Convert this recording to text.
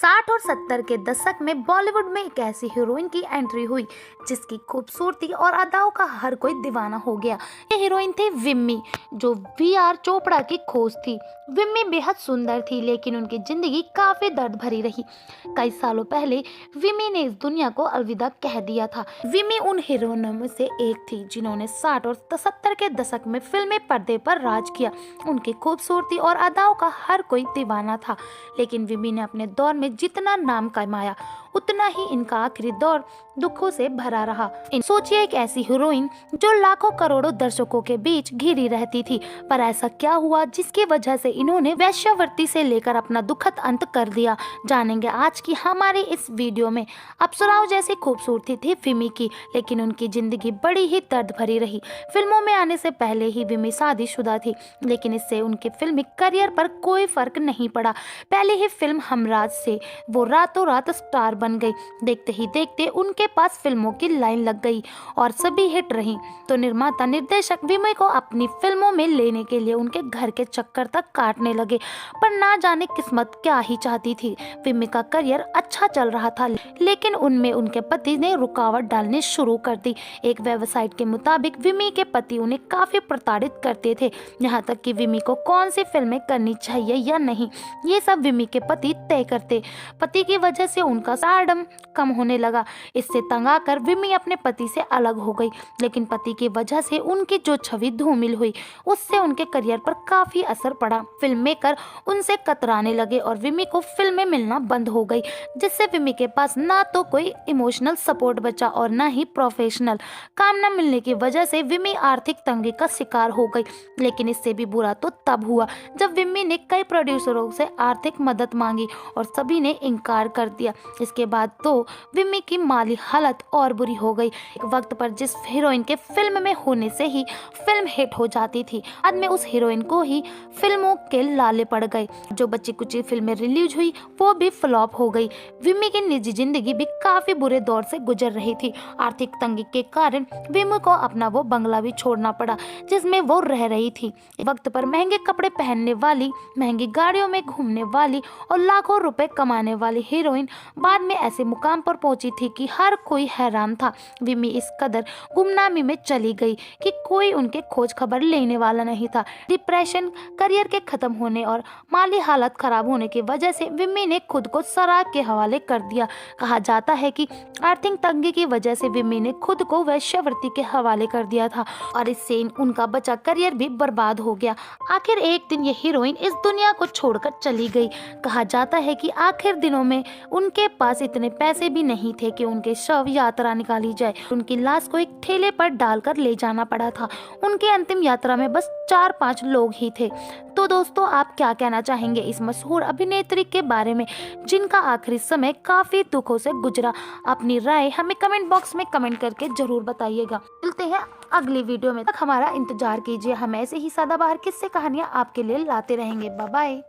60 और 70 के दशक में बॉलीवुड में एक ऐसी हीरोइन की एंट्री हुई जिसकी खूबसूरती और अदाओं का हर कोई दीवाना हो गया। ये हीरोइन थी विम्मी, जो वी.आर. चोपड़ा की खोज थी। विम्मी बेहद सुंदर थी, लेकिन उनकी जिंदगी काफी दर्द भरी रही। कई सालों पहले विम्मी ने इस दुनिया को अलविदा कह दिया था। विम्मी उन हीरोइनों में से एक थी जिन्होंने 60 और 70 के दशक में फिल्मी पर्दे पर राज किया। उनकी खूबसूरती और अदाओं का हर कोई दीवाना था, लेकिन विम्मी ने अपने दौर में जितना नाम कमाया, उतना ही इनका आखिरी दौर दुखों से भरा रहा। सोचिए, एक ऐसी हीरोइन जो लाखों करोड़ों दर्शकों के बीच घिरी रहती थी, पर ऐसा क्या हुआ जिसकी वजह से इन्होंने वेश्यावृत्ति से लेकर अपना दुखद अंत कर दिया। जानेंगे आज की हमारी इस वीडियो में। अप्सराओं जैसी खूबसूरती थी विम्मी की, लेकिन उनकी जिंदगी बड़ी ही दर्द भरी रही। फिल्मों में आने से पहले ही विम्मी शादीशुदा थी, लेकिन इससे उनके फिल्मी करियर पर कोई फर्क नहीं पड़ा। पहली ही फिल्म हमराज से वो रातों रात स्टार बन गई। देखते ही देखते उनके पास फिल्मों की लाइन लग गई और सभी हिट रही। तो निर्माता निर्देशक विम्मी को अपनी फिल्मों में लेने के लिए उनके घर के चक्कर तक काटने लगे, पर ना जाने किस्मत क्या ही चाहती थी। विम्मी का करियर अच्छा चल रहा था, लेकिन उनमें उनके पति ने रुकावट डालनी शुरू कर दी। एक वेबसाइट के मुताबिक विम्मी के पति उन्हें काफी प्रताड़ित करते थे, यहाँ तक कि विम्मी को कौन सी फिल्में करनी चाहिए या नहीं, ये सब विम्मी के पति तय करते। पति की वजह से उनका स्टारडम कम होने लगा। इससे तंग आकर विम्मी अपने पति से अलग हो गई, लेकिन पति की वजह से उनकी जो छवि धूमिल हुई, उससे उनके करियर पर काफी असर पड़ा। फिल्म मेकर उनसे कतराने लगे और विम्मी को फिल्में मिलना बंद हो गई, जिससे विम्मी के पास ना तो कोई इमोशनल सपोर्ट बचा और ना ही प्रोफेशनल काम न मिलने की वजह से विम्मी आर्थिक तंगी का शिकार हो गई। लेकिन इससे भी बुरा तो तब हुआ जब विम्मी ने कई प्रोड्यूसरों से आर्थिक मदद मांगी और सभी ने इनकार कर दिया। इसके बाद तो विम्मी की माली हालत और बुरी हो गई। एक वक्त पर जिस हीरोइन के फिल्म में होने से ही फिल्म हिट हो जाती थी, बाद में उस हीरोइन को ही फिल्मों के लाले पड़ गए। जो बच्ची कुची फिल्में रिलीज हुई वो भी फ्लॉप हो गई। विम्मी की निजी जिंदगी भी काफी बुरे दौर से गुजर रही थी। आर्थिक तंगी के कारण विम्मी को अपना वो बंगला भी छोड़ना पड़ा जिसमें वो रह रही थी। वक्त पर महंगे कपड़े पहनने वाली, महंगी गाड़ियों में घूमने वाली और लाखों रुपए कमाने वाली हीरोइन बाद में ऐसे मुकाम पर पहुंची थी कि हर कोई हैरान था। विम्मी इस कदर गुमनामी में चली गई कि कोई उनके खोज खबर लेने वाला नहीं था। डिप्रेशन, करियर के खत्म होने और माली हालत खराब होने की वजह से विम्मी ने खुद को शराब के हवाले कर दिया। कहा जाता है कि आर्थिक तंगी की वजह से विम्मी ने खुद को वेश्यावृत्ति के हवाले कर दिया था और इससे उनका बचा करियर भी बर्बाद हो गया। आखिर एक दिन ये हीरोइन इस दुनिया को छोड़कर चली गई। कहा जाता है कि आखिर दिनों में उनके पास इतने पैसे भी नहीं थे कि उनके शव यात्रा निकाली जाए। उनकी लाश को एक ठेले पर डालकर ले जाना पड़ा था। उनकी अंतिम यात्रा में बस 4-5 लोग ही थे। तो दोस्तों, आप क्या कहना चाहेंगे इस मशहूर अभिनेत्री के बारे में, जिनका आखिरी समय काफी दुखों से गुजरा? अपनी राय हमें कमेंट बॉक्स में कमेंट करके जरूर बताइएगा। मिलते हैं अगली वीडियो में, तक हमारा इंतजार कीजिए। हम ऐसे ही सदाबहार किस्से कहानियां आपके लिए लाते रहेंगे। Bye bye.